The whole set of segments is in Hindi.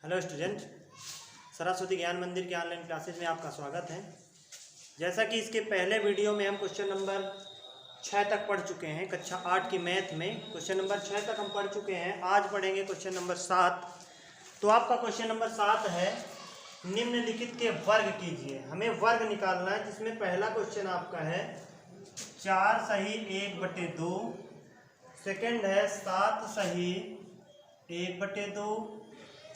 हेलो स्टूडेंट, सरस्वती ज्ञान मंदिर के ऑनलाइन क्लासेज में आपका स्वागत है। जैसा कि इसके पहले वीडियो में हम क्वेश्चन नंबर 6 तक पढ़ चुके हैं। कक्षा 8 की मैथ में क्वेश्चन नंबर 6 तक हम पढ़ चुके हैं। आज पढ़ेंगे क्वेश्चन नंबर 7। तो आपका क्वेश्चन नंबर 7 है, निम्नलिखित के वर्ग कीजिए। हमें वर्ग निकालना है, जिसमें पहला क्वेश्चन आपका है 4 सही 1/2, सेकेंड है 7 सही 1/2,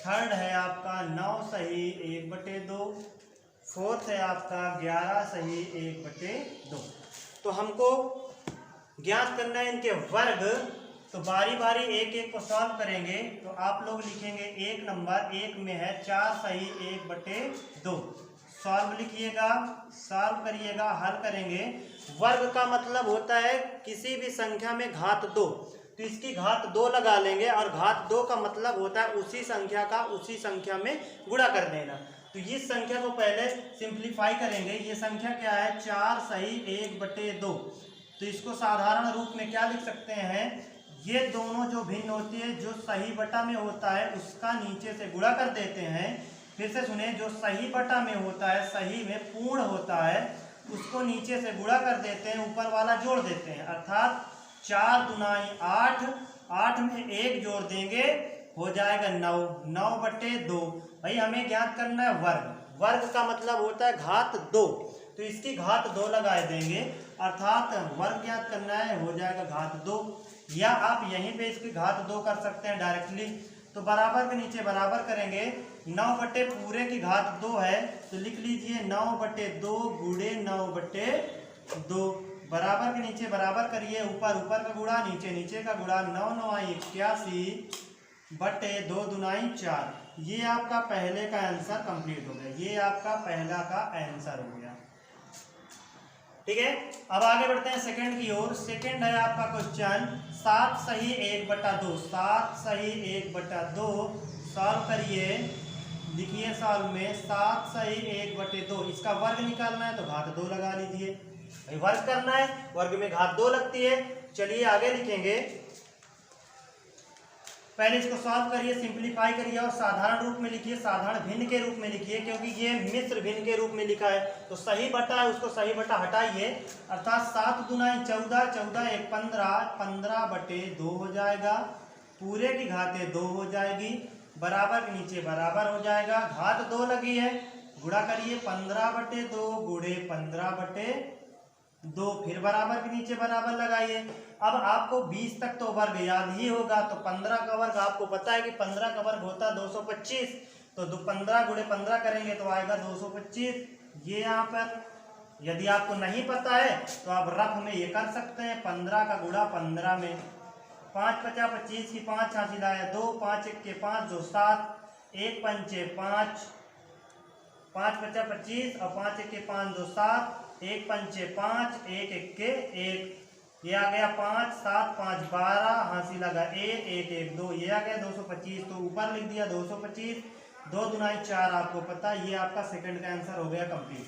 थर्ड है आपका 9 सही 1/2, फोर्थ है आपका 11 सही 1/2। तो हमको ज्ञात करना है इनके वर्ग। तो बारी बारी एक एक को सॉल्व करेंगे। तो आप लोग लिखेंगे 1 नंबर 1 में है 4 सही 1/2। सॉल्व लिखिएगा, सॉल्व करिएगा, हल करेंगे। वर्ग का मतलब होता है किसी भी संख्या में घात 2, तो इसकी घात 2 लगा लेंगे, और घात 2 का मतलब होता है उसी संख्या का उसी संख्या में गुणा कर देना। तो इस संख्या को पहले सिंप्लीफाई करेंगे। ये संख्या क्या है? 4 सही 1/2। तो इसको साधारण रूप में क्या लिख सकते हैं? ये दोनों जो भिन्न होती है, जो सही बटा में होता है उसका नीचे से गुणा कर देते हैं। फिर से सुने, जो सही बटा में होता है, सही में पूर्ण होता है, उसको नीचे से गुणा कर देते हैं, ऊपर वाला जोड़ देते हैं। अर्थात 4 दूनाई 8, 8 में 1 जोड़ देंगे, हो जाएगा 9, 9/2। भाई हमें ज्ञात करना है वर्ग। वर्ग का मतलब होता है घात 2, तो इसकी घात 2 लगा देंगे, अर्थात वर्ग ज्ञात करना है, हो जाएगा घात 2। या आप यहीं पे इसकी घात 2 कर सकते हैं डायरेक्टली। तो बराबर के नीचे बराबर करेंगे, 9 पूरे की घात 2 है, तो लिख लीजिए 9/2 गुणे 9/2। बराबर के नीचे बराबर करिए, ऊपर ऊपर का गुणा, नीचे नीचे का गुणा। 9 9 81/2 दूनाई 4। ये आपका पहले का आंसर कंप्लीट हो गया। ये आपका पहला का आंसर हो गया। ठीक है, अब आगे बढ़ते हैं सेकंड की ओर। सेकंड है आपका क्वेश्चन 7 सही 1/2। 7 सही 1/2 सॉल्व करिए। लिखिए सॉल्व में 7 सही 1/2। इसका वर्ग निकालना है तो घात 2 लगा लीजिए। वर्ग करना है, वर्ग में घात 2 लगती है। चलिए आगे लिखेंगे। पहले इसको सॉल्व करिए, सिंपलीफाई करिए, और साधारण रूप में लिखिए, साधारण भिन्न के रूप में लिखिए, क्योंकि ये मिश्र भिन्न के रूप में लिखा है। तो सही बटा है, उसको सही बटा हटाइए। अर्थात 7 दूनाई 14, 14 1 15, 15/2 हो जाएगा। पूरे की घातें 2 हो जाएगी, बराबर के नीचे बराबर हो जाएगा। घात 2 लगी है, गुणा करिए, 15/2 गुणे 15/2। फिर बराबर के नीचे बराबर लगाइए। अब आपको 20 तक तो वर्ग याद ही होगा, तो 15 का वर्ग आपको पता है कि 15 का वर्ग होता है 225। तो 15 गुणे 15 करेंगे तो आएगा 225। ये यहाँ पर यदि आपको नहीं पता है तो आप रफ में ये कर सकते हैं, 15 का गुणा 15 में। 5 50 25 की 5 हासिल आया 2, 5 1 के 5 2 7, 1 पंचे 5, 5 50 25 और 5 1 के 5 2 7, 1 पंचे 5, 1 1 के 1। ये आ गया 5 7 5 12, हासिल लगा 1 1 1 2, ये आ गया 225। तो ऊपर लिख दिया 225। 2 दूनाई 4 आपको पता, ये आपका सेकंड का आंसर हो गया कंप्लीट।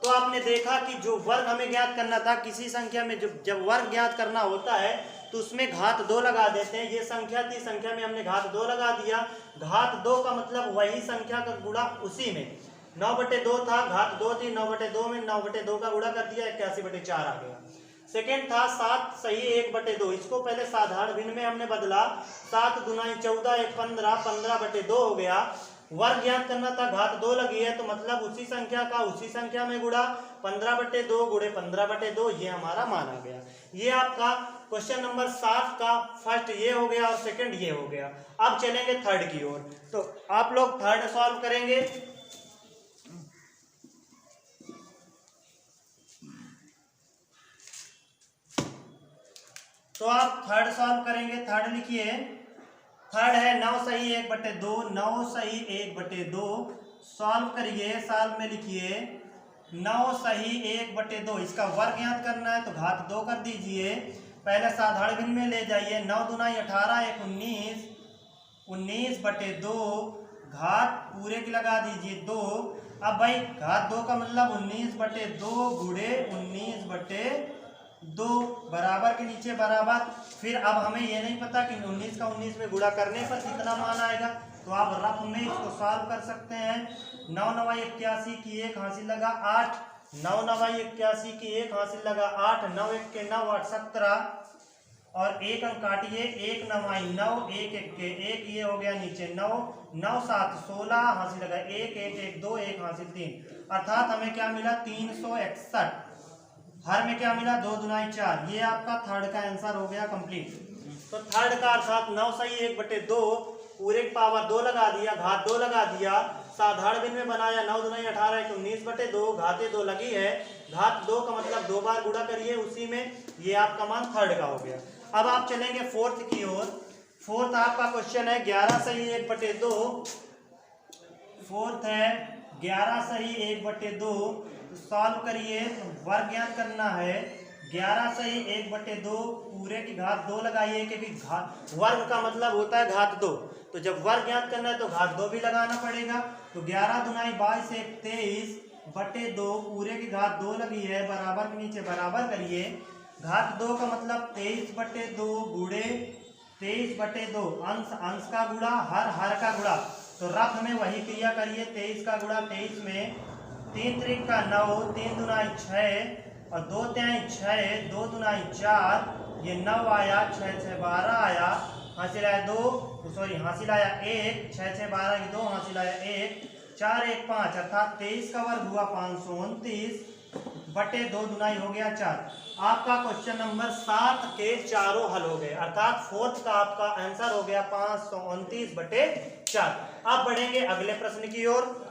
तो आपने देखा कि जो वर्ग हमें ज्ञात करना था, किसी संख्या में जब वर्ग ज्ञात करना होता है तो उसमें घात 2 लगा देते हैं। ये संख्या थी, संख्या में हमने घात 2 लगा दिया। घात 2 का मतलब वही संख्या का गुणा उसी में। 9/2 था, घात 2 थी, 9/2 में 9/2 का गुणा कर दिया, 81/4 आ गया। सेकेंड था 7 सही 1/2। इसको पहले साधारण भिन्न में हमने बदला, 7 दूनाई 14 1 15, 15/2 हो गया। वर्ग ज्ञात करना था, घात 2 लगी है, तो मतलब उसी संख्या का उसी संख्या में गुणा, 15/2 गुणे 15/2। ये हमारा मान आ गया। ये आपका क्वेश्चन नंबर 7 का फर्स्ट ये हो गया, और सेकंड ये हो गया। अब चलेंगे थर्ड की ओर। तो आप लोग थर्ड सॉल्व करेंगे। तो आप थर्ड सॉल्व करेंगे। थर्ड लिखिए, थर्ड है 9 सही 1/2। 9 सही 1/2 सॉल्व करिए। सॉल्व में लिखिए 9 सही 1/2। इसका वर्ग ज्ञात करना है तो घात 2 कर दीजिए। पहले साधारण भिन्न में ले जाइए, 9 दूनाई 18 1 19, 19/2। घात पूरे की लगा दीजिए 2। अब भाई घात 2 का मतलब 19/2 गुणे 19/2, बराबर के नीचे बराबर। फिर अब हमें ये नहीं पता कि 19 का 19 में गुणा करने पर कितना मान आएगा, तो आप रफ में इसको सॉल्व कर सकते हैं। 9 9 81 की 1 हासिल लगा 8, 9 9 81 की 1 हासिल लगा 8, 9 1 के 9 8 17 और 1 अंक काटिए, 1 9 9, 1 1 के 1, ये हो गया नीचे 9, 9 7 16 हासिल लगा 1 1 1 2 1 हासिल 3, अर्थात हमें क्या मिला 361। हर में क्या मिला 2 दूनाई 4। ये आपका थर्ड का आंसर हो गया कंप्लीट। तो थर्ड का अर्थात 9 सही 1/2, पूरे पावर 2 लगा दिया, घात 2 लगा दिया, साधारण भिन्न में बनाया, 9 दूनाई 18 है 19/2, घाते 2 लगी है, घात 2 का मतलब 2 बार गुणा करिए उसी में, ये आपका मान थर्ड का हो गया। अब आप चलेंगे फोर्थ की ओर। फोर्थ आपका क्वेश्चन है 11 सही 1/2, फोर्थ है 11 सही 1/2, तो सॉल्व करिए। वर्ग ज्ञात करना है, 11 सही 1/2, पूरे की घात 2 लगाइए, क्योंकि घात वर्ग का मतलब होता है घात 2, तो जब वर्ग ज्ञात करना है तो घात 2 भी लगाना पड़ेगा। तो 11 दूनाई 22 1 23/2, पूरे की घात 2 लगी है, बराबर के नीचे बराबर करिए, घात 2 का मतलब 23/2 गुणे 23/2, अंश का गुणा, हर का गुणा, तो रफ में वही क्रिया करिए, 23 का गुणा 23 में, 3 त्रिक का 9, 3 दूनाई 6 और 2 तिहाई 6, 2 दूनाई 4, ये 9 आया, 6 6 12 आया, हासिल आया 2, हासिल आया 1, 6 6 12 की 2, हासिल आया 1, 4 1 5, अर्थात 23 का वर्ग हुआ 529/2 दूनाई हो गया 4। आपका क्वेश्चन नंबर 7 के चारों हल हो गए, अर्थात फोर्थ का आपका आंसर हो गया 529/4। अब बढ़ेंगे अगले प्रश्न की ओर।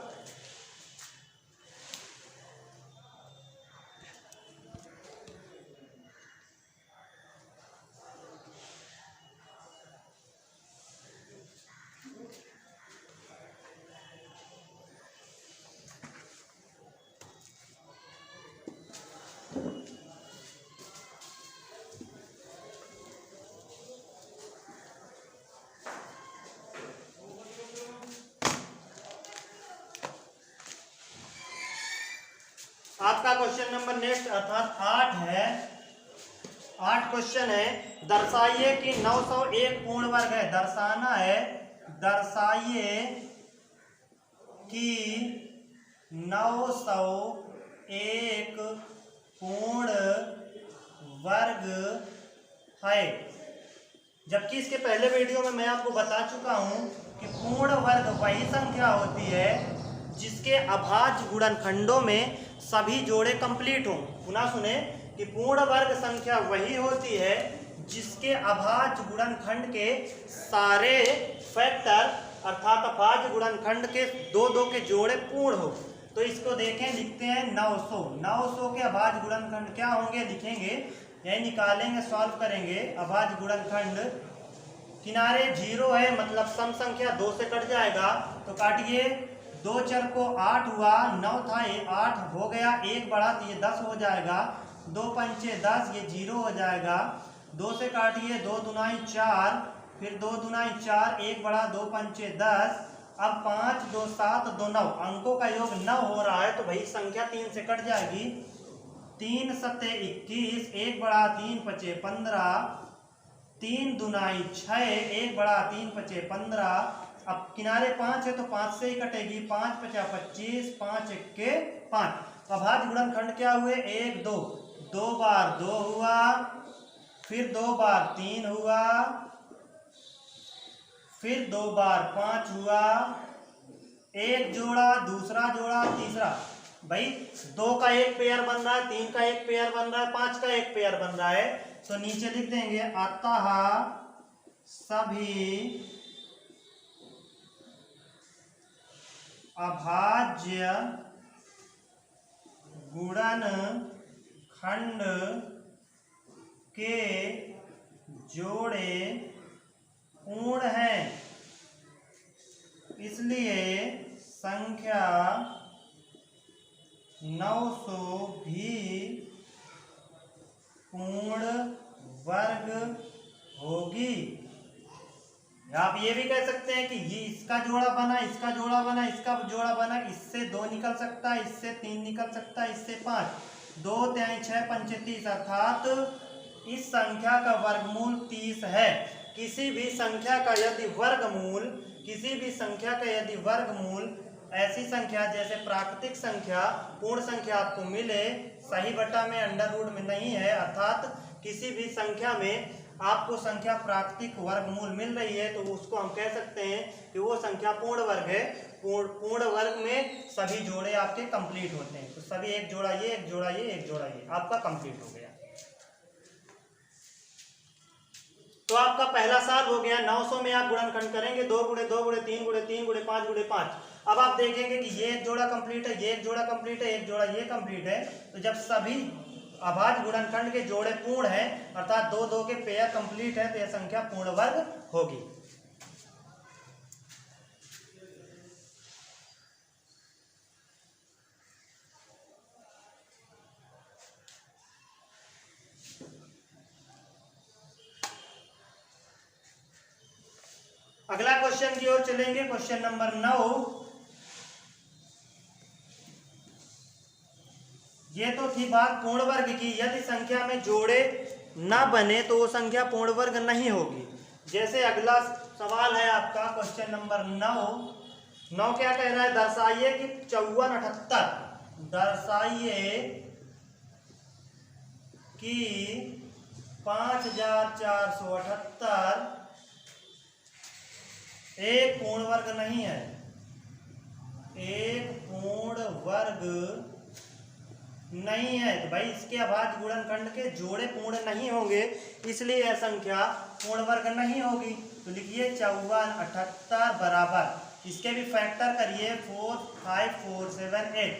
आपका क्वेश्चन नंबर नेक्स्ट अर्थात 8 है। 8 क्वेश्चन है, दर्शाइए कि 901 पूर्ण वर्ग है। दर्शाना है, दर्शाइए कि 901 पूर्ण वर्ग है। जबकि इसके पहले वीडियो में मैं आपको बता चुका हूं कि पूर्ण वर्ग वही संख्या होती है जिसके अभाज्य गुणनखंडों में सभी जोड़े कंप्लीट हों। पुनः सुने कि पूर्ण वर्ग संख्या वही होती है जिसके अभाज्य गुणनखंड के सारे फैक्टर अर्थात अभाज्य गुणनखंड के 2 के जोड़े पूर्ण हो। तो इसको देखें, लिखते हैं 900। 900 के अभाज्य गुणनखंड क्या होंगे लिखेंगे, यही निकालेंगे, सॉल्व करेंगे। अभाज्य गुणनखंड किनारे 0 है, मतलब सम संख्या 2 से कट जाएगा, तो काटिए, 2 4 को 8 हुआ, 9 था ये 8 हो गया, 1 बढ़ा तो ये 10 हो जाएगा, 2 पंचे 10, ये 0 हो जाएगा, 2 से काटिए, 2 दूनाई 4, फिर 2 दूनाई 4, 1 बढ़ा, 2 पंचे 10, अब 5 2 7 2 9, अंकों का योग 9 हो रहा है, तो भाई संख्या 3 से कट जाएगी, 3 7 21, 1 बढ़ा 3 पचे 15, 3 दूनाई 6, 1 बढ़ा 3 पचे 15, अब किनारे 5 है तो 5 से ही कटेगी, 5 पचा 25, 5 1 के 5। अभाज्य गुणनखंड क्या हुए, 1 2, 2 बार 2 हुआ, फिर 2 बार 3 हुआ, फिर 2 बार 5 हुआ, एक जोड़ा, दूसरा जोड़ा, तीसरा। भाई 2 का एक पेयर बन रहा है, 3 का एक पेयर बन रहा है, 5 का एक पेयर बन रहा है, तो नीचे लिख देंगे अतः सभी अभाज्य गुणनखंड के जोड़े पूर्ण हैं, इसलिए संख्या 900 भी पूर्ण वर्ग होगी। आप ये भी कह सकते हैं कि ये इसका जोड़ा बना, इसका जोड़ा बना, इसका जोड़ा बना, इससे 2 निकल सकता है, इससे 3 निकल सकता है, इससे 5, 2 तिहाई 6 पंचे 30, अर्थात इस संख्या का वर्गमूल 30 है। किसी भी संख्या का यदि वर्गमूल किसी भी संख्या का यदि वर्गमूल ऐसी संख्या जैसे प्राकृतिक संख्या पूर्ण संख्या आपको मिले सही बटा में अंडर रूट में नहीं है, अर्थात किसी भी संख्या में आपको संख्या प्राकृतिक वर्गमूल मिल रही है तो उसको हम कह सकते हैं कि वो संख्या पूर्ण वर्ग है। पूर्ण वर्ग में सभी जोड़े आपके कंप्लीट होते हैं, तो सभी एक जोड़ा ये, एक जोड़ा ये, एक जोड़ा ये आपका कंप्लीट हो गया। तो आपका पहला साल हो गया। 900 में आप गुणनखंड करेंगे 2 गुणे 2 गुणे 3 गुणे 3 गुणे 5 गुणे 5। अब आप देखेंगे कि ये एक जोड़ा कंप्लीट है, ये एक जोड़ा कंप्लीट है, एक जोड़ा ये कंप्लीट है। तो जब सभी अभाज्य गुणनखंड के जोड़े पूर्ण है अर्थात 2 2 के पेयर कंप्लीट है तो यह संख्या पूर्ण वर्ग होगी। अगला क्वेश्चन की ओर चलेंगे। Question number 9। ये तो थी बात पूर्ण वर्ग की। यदि संख्या में जोड़े ना बने तो वो संख्या पूर्ण वर्ग नहीं होगी। जैसे अगला सवाल है आपका क्वेश्चन नंबर 9 क्या कह रहा है? दर्शाइए कि 54 78 दर्शाइए कि 5478 एक पूर्ण वर्ग नहीं है। एक पूर्ण वर्ग नहीं है तो भाई इसके अभाज्य गुणनखंड के जोड़े पूर्ण नहीं होंगे, इसलिए यह संख्या पूर्ण वर्ग नहीं होगी। तो लिखिए 54 78 बराबर, इसके भी फैक्टर करिए 4 5 4 7 8।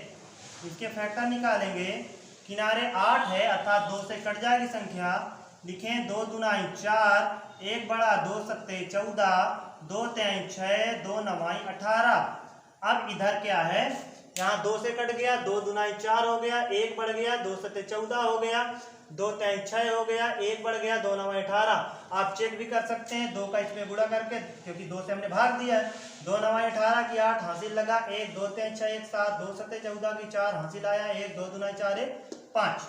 इसके फैक्टर निकालेंगे। किनारे 8 है अर्थात 2 से कट जाएगी संख्या। लिखें 2 दूनाई 4, 1 बड़ा 2 सत्ते 14, 2 तेई 6, 2 नवाई 18। अब इधर क्या है? यहाँ 2 से कट गया, 2 दूनाई 4 हो गया, 1 बढ़ गया, 2 सत्ते 14 हो गया, 2 तेई 6 हो गया, 1 बढ़ गया, 2 नवाई 18। आप चेक भी कर सकते हैं 2 का इसमें गुणा करके, क्योंकि 2 से हमने भाग दिया है। 2 नवाई 18 की 8 हासिल लगा, 1 2 तेई 6 1 7, 2 सत्ते 14 की 4 हासिल आया, 1 2 दूनाई 4 1 5।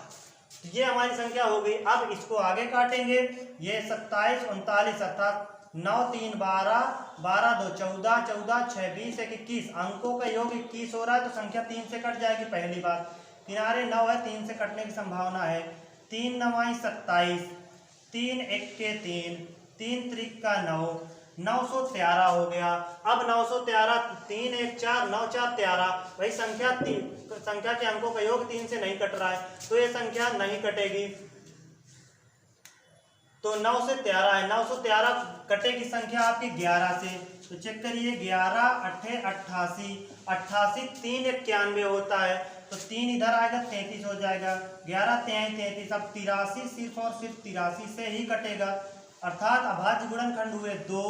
ये हमारी संख्या हो गई। अब इसको आगे काटेंगे। ये 27 39 अर्थात 9 3 12, 12 2 14, 14 6 20 1 21। अंकों का योग 21 हो रहा है तो संख्या 3 से कट जाएगी। पहली बात, किनारे 9 है, 3 से कटने की संभावना है। 3 9 27, 3 1 के 3, 3 त्रिक का 9, 913 हो गया। अब 913 3 1 4 9 4 13। भाई संख्या के अंकों का योग 3 से नहीं कट रहा है तो ये संख्या नहीं कटेगी। तो 9 से 13 है, 913 कटेगी संख्या आपकी 11 से। तो चेक करिए 11 8 88, 88 3 91 होता है तो 3 इधर आएगा 33 हो जाएगा। 11 3 33। अब 83 सिर्फ और सिर्फ 83 से ही कटेगा अर्थात अभाज्य गुणनखंड हुए 2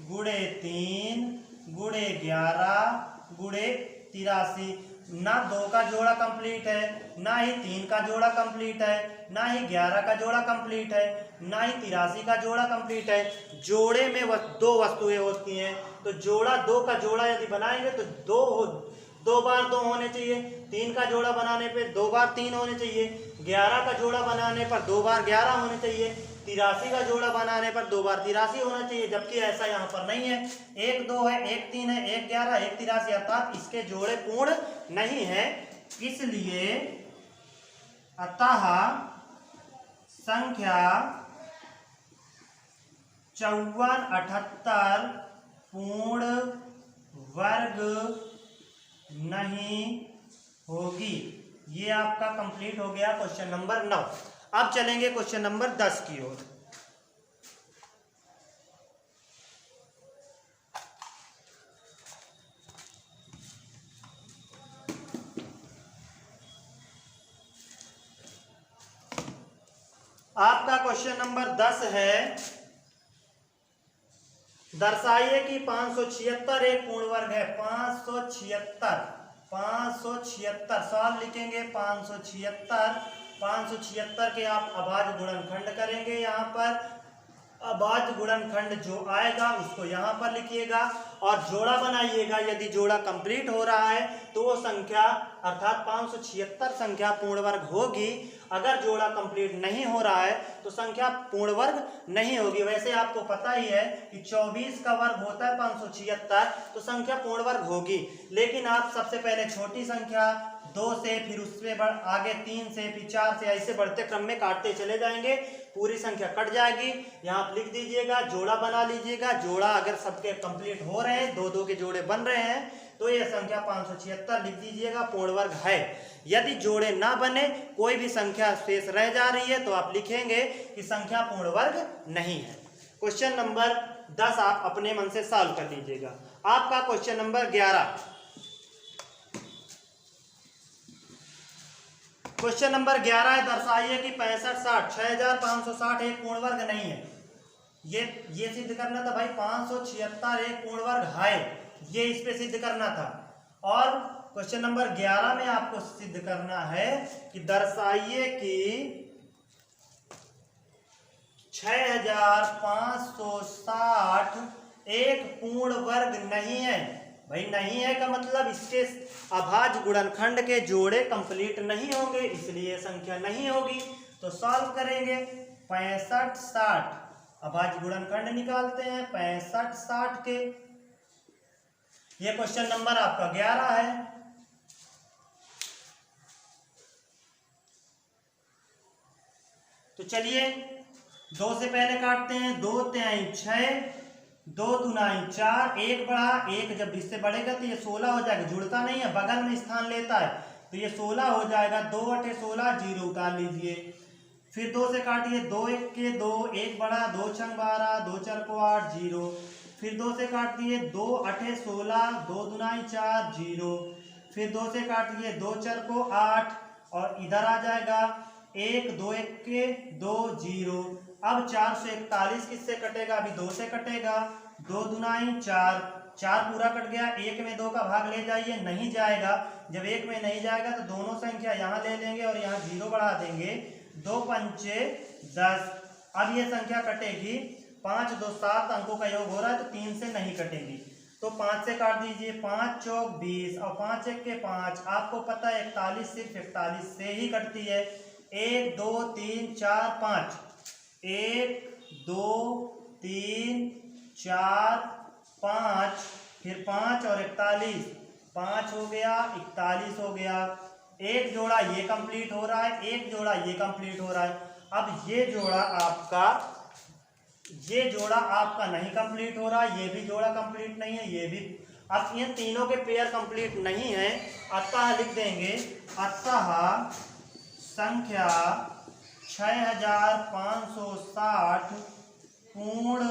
गुणे 3 गुणे 11 गुणे 83। ना 2 का जोड़ा कंप्लीट है, ना ही 3 का जोड़ा कंप्लीट है, ना ही 11 का जोड़ा कंप्लीट है, ना ही 83 का जोड़ा कंप्लीट है। जोड़े में 2 वस्तुएं होती हैं तो जोड़ा 2 का जोड़ा यदि बनाएंगे तो 2 बार 2 होने चाहिए। 3 का जोड़ा बनाने पे 2 बार 3 होने चाहिए। 11 का जोड़ा बनाने पर 2 बार 11 होने चाहिए। 83 का जोड़ा बनाने पर 2 बार 83 होना चाहिए, जबकि ऐसा यहाँ पर नहीं है। 1 2 है, 1 3 है, 1 11, 1 83 अर्थात इसके जोड़े पूर्ण नहीं है। इसलिए अतः संख्या 54 78 पूर्ण वर्ग नहीं होगी। ये आपका कंप्लीट हो गया क्वेश्चन नंबर 9। अब चलेंगे क्वेश्चन नंबर 10 की ओर। आपका क्वेश्चन नंबर 10 है, दर्शाइए कि 576 एक पूर्ण वर्ग है। 576 सवाल लिखेंगे 576 के आप अभाज्य गुणनखंड करेंगे। यहाँ पर अभाज्य गुणनखंड जो आएगा उसको यहाँ पर लिखिएगा और जोड़ा बनाइएगा। यदि जोड़ा कंप्लीट हो रहा है तो वो संख्या अर्थात 576 संख्या पूर्ण वर्ग होगी। अगर जोड़ा कंप्लीट नहीं हो रहा है तो संख्या पूर्ण वर्ग नहीं होगी। वैसे आपको पता ही है कि 24 का वर्ग होता है 576, तो संख्या पूर्ण वर्ग होगी। लेकिन आप सबसे पहले छोटी संख्या 2 से, फिर उससे आगे 3 से, फिर 4 से, ऐसे बढ़ते क्रम में काटते चले जाएंगे, पूरी संख्या कट जाएगी। यहाँ आप लिख दीजिएगा, जोड़ा बना लीजिएगा। जोड़ा अगर सबके कंप्लीट हो रहे हैं, 2-2 के जोड़े बन रहे हैं, तो ये संख्या 576 लिख दीजिएगा, पूर्ण वर्ग है। यदि जोड़े ना बने, कोई भी संख्या शेष रह जा रही है, तो आप लिखेंगे कि संख्या पूर्ण वर्ग नहीं है। क्वेश्चन नंबर 10 आप अपने मन से सॉल्व कर लीजिएगा। आपका क्वेश्चन नंबर 11, क्वेश्चन नंबर 11 है, दर्शाइए कि 6560 6560 एक पूर्ण वर्ग नहीं है। ये सिद्ध करना था भाई, 576 एक पूर्ण वर्ग है, ये इस पे सिद्ध करना था। और क्वेश्चन नंबर 11 में आपको सिद्ध करना है कि दर्शाइए कि 6560 एक पूर्ण वर्ग नहीं है। भाई नहीं है का मतलब इसके अभाज्य गुणनखंड के जोड़े कंप्लीट नहीं होंगे, इसलिए संख्या नहीं होगी। तो सॉल्व करेंगे 6560, अभाज्य गुणनखंड निकालते हैं 6560 के। ये क्वेश्चन नंबर आपका 11 है। तो चलिए 2 से पहले काटते हैं। 2 तिहाई 6, 2 दुनाई 4, 1 बढ़ा, 1 जब इससे बढ़ेगा तो ये 16 हो जाएगा, जुड़ता नहीं है, बगल में स्थान लेता है, तो ये 16 हो जाएगा। 2 8 16, 0 उतार लीजिए। फिर 2 से काटिए, 2 1 के 2, 1 बढ़ा, 2 6 12, 2 4 को 8, 0। फिर 2 से काटिए, 2 8 16, 2 दुनाई 4, 0। फिर 2 से काटिए, 2 4 को 8, और इधर आ जाएगा 1 2 1 के 2, 0। अब 441 किससे कटेगा? अभी 2 से कटेगा। 2 दुनाई 4, 4 पूरा कट गया। 1 में 2 का भाग ले जाइए, नहीं जाएगा। जब 1 में नहीं जाएगा तो दोनों संख्या यहाँ ले लेंगे और यहाँ 0 बढ़ा देंगे। 2 पंचे 10। अब ये संख्या कटेगी, 5 2 7 अंकों का योग हो रहा है, तो 3 से नहीं कटेगी, तो 5 से काट दीजिए। 5 चौक 20 और 5 1 के 5। आपको पता है 41 सिर्फ 41 से ही कटती है। 1 2 3 4 5, 1 2 3 4 5, फिर 5 और 41, 5 हो गया, 41 हो गया। एक जोड़ा ये कंप्लीट हो रहा है, एक जोड़ा ये कंप्लीट हो रहा है। अब ये जोड़ा आपका नहीं कंप्लीट हो रहा, ये भी जोड़ा कंप्लीट नहीं है, ये भी। अब इन तीनों के पेयर कंप्लीट नहीं है, अतः लिख देंगे, अतः संख्या 6560 पूर्ण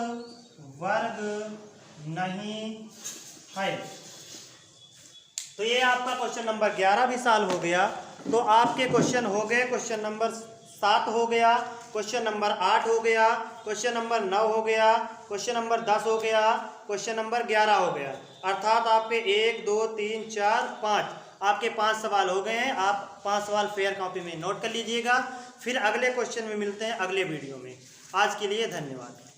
वर्ग नहीं है। तो ये आपका क्वेश्चन नंबर 11 भी सॉल्व हो गया। तो आपके क्वेश्चन हो गए, क्वेश्चन नंबर 7 हो गया, क्वेश्चन नंबर 8 हो गया, क्वेश्चन नंबर 9 हो गया, क्वेश्चन नंबर 10 हो गया, क्वेश्चन नंबर 11 हो गया। अर्थात आपके 1 2 3 4 5 आपके 5 सवाल हो गए हैं। आप 5 सवाल फेयर कॉपी में नोट कर लीजिएगा। फिर अगले क्वेश्चन में मिलते हैं अगले वीडियो में। आज के लिए धन्यवाद।